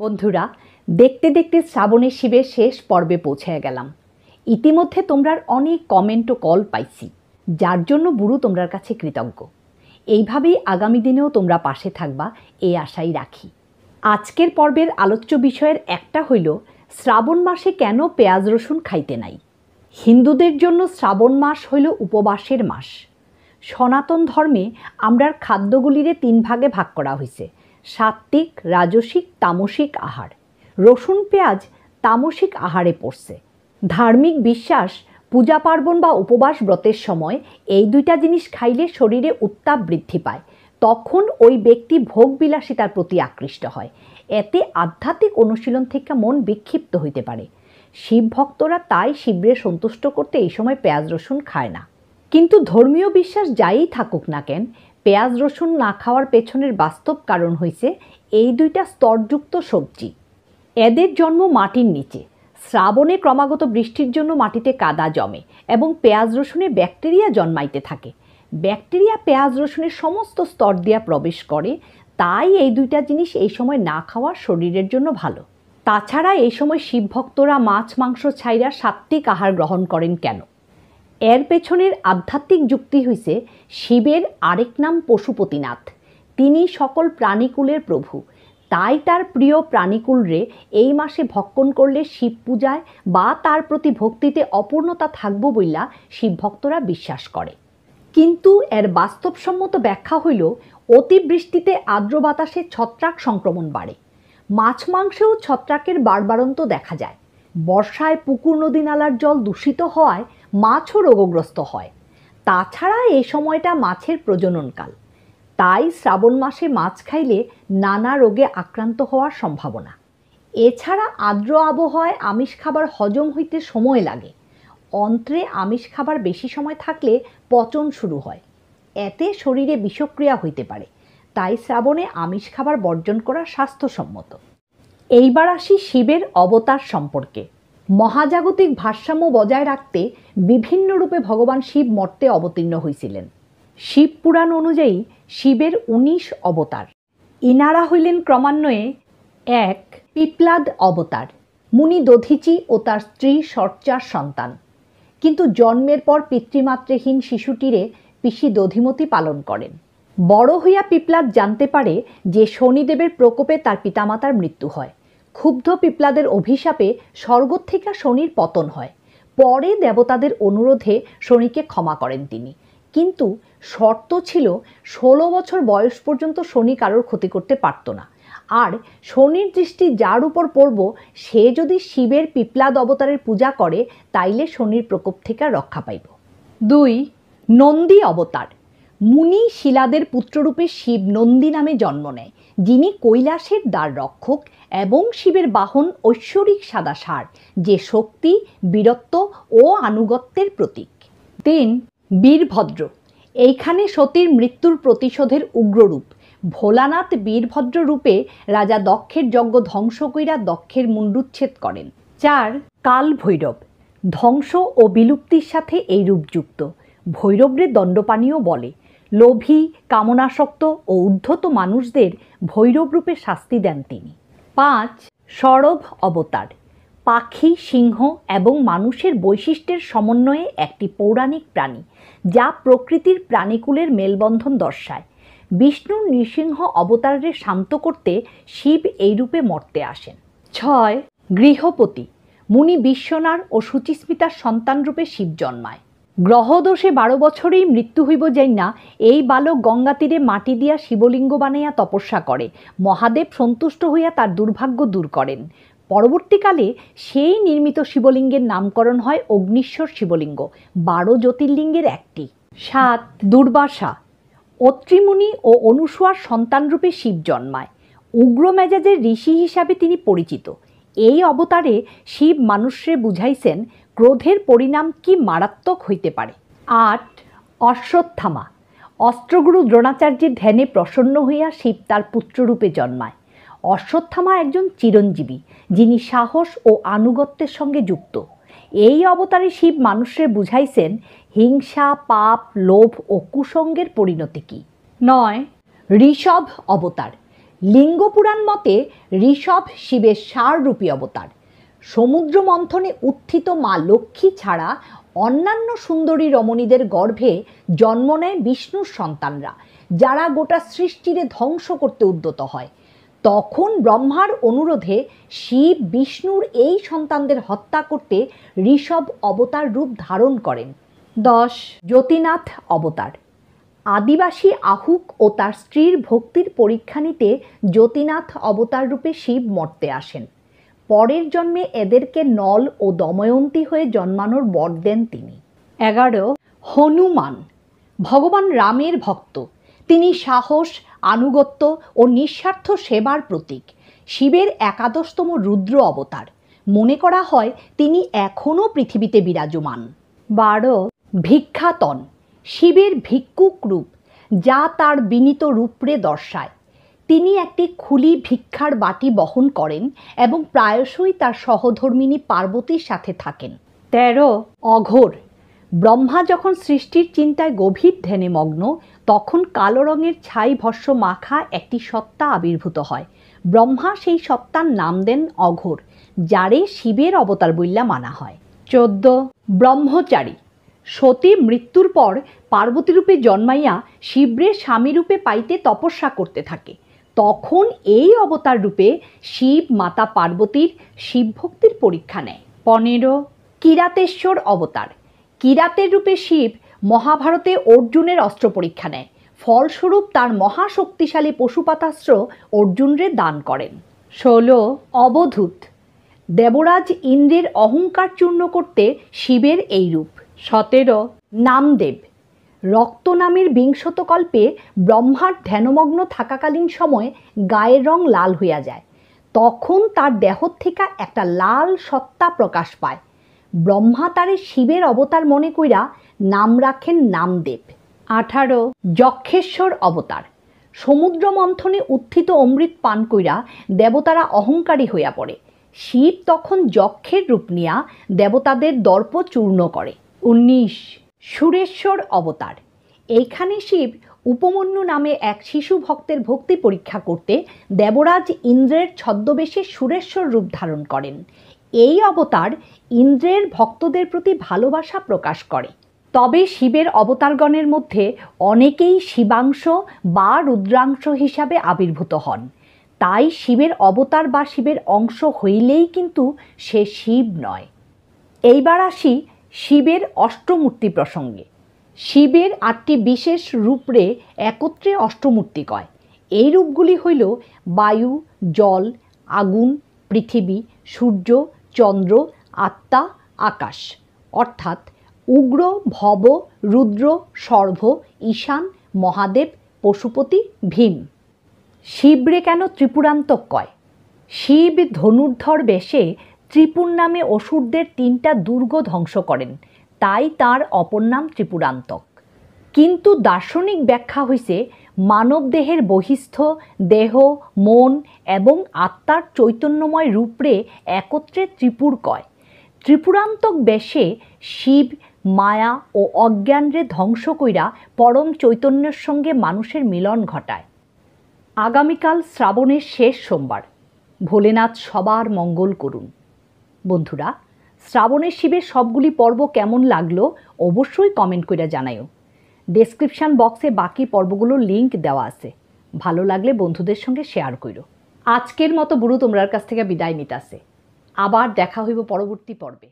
বন্ধুরা, দেখতে দেখতে শ্রাবণের শিবের শেষ পর্বে পৌঁছে গেলাম। ইতিমধ্যে তোমরার অনেক কমেন্ট ও কল পাইছি, যার জন্য বুড়ু তোমরার কাছে কৃতজ্ঞ। এইভাবেই আগামী দিনেও তোমরা পাশে থাকবা এই আশাই রাখি। আজকের পর্বের আলোচ্য বিষয়ের একটা হইল শ্রাবণ মাসে কেন পেঁয়াজ রসুন খাইতে নাই। হিন্দুদের জন্য শ্রাবণ মাস হইল উপবাসের মাস। সনাতন ধর্মে আমরার খাদ্যগুলিরে 3 ভাগে ভাগ করা হয়েছে: সাত্ত্বিক, রাজসিক, তামসিক আহার। রসুন পেঁয়াজ তামসিক আহারে পড়ছে। ধার্মিক বিশ্বাস, পূজা পার্বণ বা উপবাস ব্রতের সময় এই দুইটা জিনিস খাইলে শরীরে উত্তাপ বৃদ্ধি পায়, তখন ওই ব্যক্তি ভোগ বিলাসিতার প্রতি আকৃষ্ট হয়। এতে আধ্যাত্মিক অনুশীলন থেকে মন বিক্ষিপ্ত হইতে পারে। শিব ভক্তরা তাই শিবরে সন্তুষ্ট করতে এই সময় পেঁয়াজ রসুন খায় না। কিন্তু ধর্মীয় বিশ্বাস যাই থাকুক না কেন, পেঁয়াজ রসুন না খাওয়ার পেছনের বাস্তব কারণ হইছে এই দুইটা স্তরযুক্ত সবজি। এদের জন্ম মাটির নিচে। শ্রাবণে ক্রমাগত বৃষ্টির জন্য মাটিতে কাদা জমে এবং পেঁয়াজ রসুনে ব্যাকটেরিয়া জন্মাইতে থাকে। ব্যাকটেরিয়া পেঁয়াজ রসুনের সমস্ত স্তর দিয়া প্রবেশ করে, তাই এই দুইটা জিনিস এই সময় না খাওয়া শরীরের জন্য ভালো। তাছাড়া এই সময় শিব ভক্তরা মাছ মাংস ছাইরা সাত্ত্বিক আহার গ্রহণ করেন কেন? এর পেছনের আধ্যাত্মিক যুক্তি হইছে শিবের আরেক নাম পশুপতিনাথ। তিনি সকল প্রাণীকুলের প্রভু। তাই তার প্রিয় প্রাণীকুলরে এই মাসে ভক্ষণ করলে শিব পূজায় বা তার প্রতি ভক্তিতে অপূর্ণতা থাকব বইলা শিব ভক্তরা বিশ্বাস করে। কিন্তু এর বাস্তবসম্মত ব্যাখ্যা হইল অতিবৃষ্টিতে আর্দ্র বাতাসে ছত্রাক সংক্রমণ বাড়ে। মাছ মাংসেও ছত্রাকের বাড়বাড়ন্ত দেখা যায়। বর্ষায় পুকুর নদী নালার জল দূষিত হওয়ায় মাছও রোগগ্রস্ত হয়। তাছাড়া এই সময়টা মাছের প্রজননকাল। তাই শ্রাবণ মাসে মাছ খাইলে নানা রোগে আক্রান্ত হওয়ার সম্ভাবনা। এছাড়া আর্দ্র আবহাওয়ায় আমিষ খাবার হজম হইতে সময় লাগে। অন্ত্রে আমিষ খাবার বেশি সময় থাকলে পচন শুরু হয়। এতে শরীরে বিষক্রিয়া হইতে পারে। তাই শ্রাবণে আমিষ খাবার বর্জন করা স্বাস্থ্যসম্মত। এইবার আসি শিবের অবতার সম্পর্কে। মহাজাগতিক ভারসাম্য বজায় রাখতে বিভিন্ন রূপে ভগবান শিব মর্তে অবতীর্ণ হয়েছিলেন। শিব পুরাণ অনুযায়ী শিবের 19 অবতার। ইনারা হইলেন ক্রমান্বয়ে: 1. পিপ্লাদ অবতার, মুনি দধিচি ও তার স্ত্রী সর্চার সন্তান। কিন্তু জন্মের পর পিতৃমাতৃহীন শিশুটিরে পিসি দধিমতি পালন করেন। বড় হইয়া পিপ্লাদ জানতে পারে যে শনিদেবের প্রকোপে তার পিতামাতার মৃত্যু হয়। ক্ষুব্ধ পিপ্লাদের অভিশাপে স্বর্গ থেকে শনির পতন হয়। পরে দেবতাদের অনুরোধে শনিকে ক্ষমা করেন তিনি। কিন্তু শর্ত ছিল 16 বছর বয়স পর্যন্ত শনি কারোর ক্ষতি করতে পারত না। আর শনির দৃষ্টি যার উপর পড়ব সে যদি শিবের পিপ্লাদ অবতারের পূজা করে তাইলে শনির প্রকোপ থেকে রক্ষা পাইব। 2. নন্দী অবতার। মুনি শিলাদের পুত্ররূপে শিব নন্দী নামে জন্ম নেয়, যিনি কৈলাসের দ্বার রক্ষক এবং শিবের বাহন ঐশ্বরিক সাদা ষাঁড়, যে শক্তি, বীরত্ব ও আনুগত্যের প্রতীক। 3. বীরভদ্র। এইখানে সতীর মৃত্যুর প্রতিশোধের উগ্ররূপ। ভোলানাথ বীরভদ্র রূপে রাজা দক্ষের যজ্ঞ ধ্বংস কইরা দক্ষের মুণ্ডুচ্ছেদ করেন। 4. কাল ভৈরব। ধ্বংস ও বিলুপ্তির সাথে এই রূপ যুক্ত। ভৈরবরে দণ্ডপাণীও বলে। লোভী, কামনাসক্ত ও উদ্ধত মানুষদের ভৈরব রূপে শাস্তি দেন তিনি। 5. সরভ অবতার। পাখি, সিংহ এবং মানুষের বৈশিষ্ট্যের সমন্বয়ে একটি পৌরাণিক প্রাণী, যা প্রকৃতির প্রাণীকুলের মেলবন্ধন দর্শায়। বিষ্ণুর নৃসিংহ অবতারে শান্ত করতে শিব এই রূপে মর্তে আসেন। 6. গৃহপতি। মুনি বিশ্বনার ও শুচিস্মিতার সন্তান রূপে শিব জন্মায়। গ্রহদোষে 12 বছরেই মৃত্যু হইব যাইনা এই বালক গঙ্গা তীরে মাটি দিয়া শিবলিঙ্গ বানাইয়া তপস্যা করে। মহাদেব সন্তুষ্ট হইয়া তার দুর্ভাগ্য দূর করেন। পরবর্তীকালে সেই নির্মিত শিবলিঙ্গের নামকরণ হয় অগ্নিশ্বর শিবলিঙ্গ, 12 জ্যোতির্লিঙ্গের একটি। 7. দুর্বাসা। অত্রিমুনি ও অনুসুয়ার সন্তানরূপে শিব জন্মায়। উগ্র মেজাজের ঋষি হিসাবে তিনি পরিচিত। এই অবতারে শিব মানুষরে বুঝাইছেন ক্রোধের পরিণাম কি মারাত্মক হইতে পারে। 8. অশ্বত্থামা। অস্ত্রগুরু দ্রোণাচার্যের ধ্যানে প্রসন্ন হইয়া শিব তার পুত্ররূপে জন্মায়। অশ্বত্থামা একজন চিরঞ্জীবী, যিনি সাহস ও আনুগত্যের সঙ্গে যুক্ত। এই অবতারে শিব মানুষরে বুঝাইছেন হিংসা, পাপ, লোভ ও কুসঙ্গের পরিণতি কী। 9. ঋষভ অবতার। লিঙ্গ পুরাণ মতে ঋষভ শিবের ষাঁড়রূপী অবতার। সমুদ্র মন্থনে উত্থিত মা লক্ষ্মী ছাড়া অন্যান্য সুন্দরী রমণীদের গর্ভে জন্ম নেয় বিষ্ণুর সন্তানরা, যারা গোটা সৃষ্টিরে ধ্বংস করতে উদ্যত হয়। তখন ব্রহ্মার অনুরোধে শিব বিষ্ণুর এই সন্তানদের হত্যা করতে ঋষভ অবতার রূপ ধারণ করেন। 10. জ্যোতিনাথ অবতার। আদিবাসী আহুক ও তার স্ত্রীর ভক্তির পরীক্ষা নিতে জ্যোতিনাথ অবতার রূপে শিব মর্তে আসেন। পরের জন্মে এদেরকে নল ও দময়ন্তী হয়ে জন্মানোর বর দেন তিনি। 11. হনুমান। ভগবান রামের ভক্ত। তিনি সাহস, আনুগত্য ও নিঃস্বার্থ সেবার প্রতীক। শিবের 11তম রুদ্র অবতার। মনে করা হয় তিনি এখনও পৃথিবীতে বিরাজমান। 12. ভিক্ষাতন। শিবের ভিক্ষুক রূপ, যা তার বিনীত রূপরে দর্শায়। তিনি একটি খুলি ভিক্ষার বাটি বহন করেন এবং প্রায়শই তার সহধর্মিণী পার্বতীর সাথে থাকেন। 13. অঘোর। ব্রহ্মা যখন সৃষ্টির চিন্তায় গভীর ধ্যানে মগ্ন, তখন কালো রঙের ছাই ভস্য মাখা একটি সত্তা আবির্ভূত হয়। ব্রহ্মা সেই সত্তার নাম দেন অঘোর, যারে শিবের অবতার বইলা মানা হয়। 14. ব্রহ্মচারী। সতী মৃত্যুর পর পার্বতী রূপে জন্মাইয়া শিবরে স্বামীরূপে পাইতে তপস্যা করতে থাকে। তখন এই অবতার রূপে শিব মাতা পার্বতীর শিবভক্তির পরীক্ষা নেয়। 15. কিরাতেশ্বর অবতার। কিরাতের রূপে শিব মহাভারতে অর্জুনের অস্ত্র পরীক্ষা নেয়। ফলস্বরূপ তার মহাশক্তিশালী পশুপাতাস্ত্র অর্জুনরে দান করেন। 16. অবধূত। দেবরাজ ইন্দ্রের অহংকার চূর্ণ করতে শিবের এই রূপ। 17. নামদেব। রক্ত নামের বিংশতকল্পে ব্রহ্মার ধ্যানমগ্ন থাকাকালীন সময় গায়ের রং লাল হইয়া যায়। তখন তার দেহ থেকে একটা লাল সত্তা প্রকাশ পায়। ব্রহ্মা তারে শিবের অবতার মনে কইরা নাম রাখেন নামদেব। 18. যক্ষেশ্বর অবতার। সমুদ্র মন্থনে উত্থিত অমৃত পান কইরা দেবতারা অহংকারী হইয়া পড়ে। শিব তখন যক্ষের রূপ নিয়া দেবতাদের দর্প চূর্ণ করে। 19. সুরেশ্বর অবতার। এইখানে শিব উপমন্যু নামে এক শিশু ভক্তের ভক্তি পরীক্ষা করতে দেবরাজ ইন্দ্রের ছদ্মবেশে সুরেশ্বর রূপ ধারণ করেন। এই অবতার ইন্দ্রের ভক্তদের প্রতি ভালোবাসা প্রকাশ করে। তবে শিবের অবতারগণের মধ্যে অনেকেই শিবাংশ বা রুদ্রাংশ হিসাবে আবির্ভূত হন। তাই শিবের অবতার বা শিবের অংশ হইলেই কিন্তু সে শিব নয়। এইবার আসি শিবের অষ্টমূর্তি প্রসঙ্গে। শিবের 8টি বিশেষ রূপরে একত্রে অষ্টমূর্তি কয়। এই রূপগুলি হইল বায়ু, জল, আগুন, পৃথিবী, সূর্য, চন্দ্র, আত্মা, আকাশ। অর্থাৎ উগ্র, ভব, রুদ্র, সর্ব, ঈশান, মহাদেব, পশুপতি, ভীম। শিবরে কেন ত্রিপুরান্তক কয়? শিব ধনুর্ধর বেশে ত্রিপুর নামে অসুরদের 3টা দুর্গ ধ্বংস করেন, তাই তার অপর নাম ত্রিপুরান্তক। কিন্তু দার্শনিক ব্যাখ্যা হইছে মানব দেহের বহিস্থ দেহ, মন এবং আত্মার চৈতন্যময় রূপরে একত্রে ত্রিপুর কয়। ত্রিপুরান্তক বেশে শিব মায়া ও অজ্ঞানরে ধ্বংস কইরা পরম চৈতন্যের সঙ্গে মানুষের মিলন ঘটায়। আগামীকাল শ্রাবণের শেষ সোমবার। ভোলেনাথ সবার মঙ্গল করুন। বন্ধুরা, শ্রাবণের শিবের সবগুলি পর্ব কেমন লাগলো অবশ্যই কমেন্ট করে জানাইও। ডেসক্রিপশান বক্সে বাকি পর্বগুলোর লিঙ্ক দেওয়া আছে, ভালো লাগলে বন্ধুদের সঙ্গে শেয়ার করো। আজকের মতো বুড়ো তোমরার কাছ থেকে বিদায় নিতে আসে। আবার দেখা হইব পরবর্তী পর্বে।